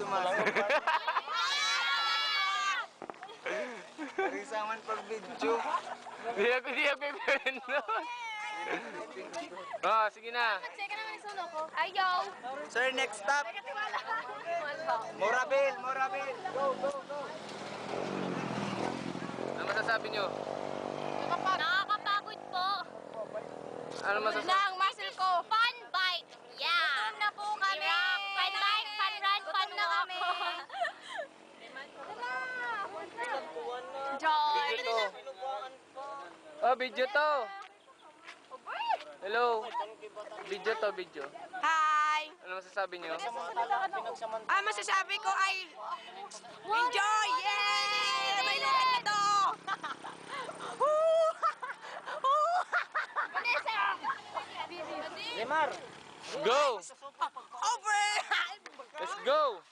tumas. Parisaman pag video. Hindi ako pipin nun. Oh, sige na. Check naman yung suno ko. Ayaw. Sir, next stop. Morabil, Morabil. Go, go, go. Ano masasabi nyo? Nakakapagod po. Ano masasabi? Ng muscle ko. Fun bike. Yeah. Gutom na po kami. Fun bike, fun run, fun na kami. Joy. Video to. Oh, video to. Hello. Video to, video. Hi! Ano masasabi nyo? Masasabi ko ay enjoy! Yay! May lugan na to! Limar. Go! Over! Let's go!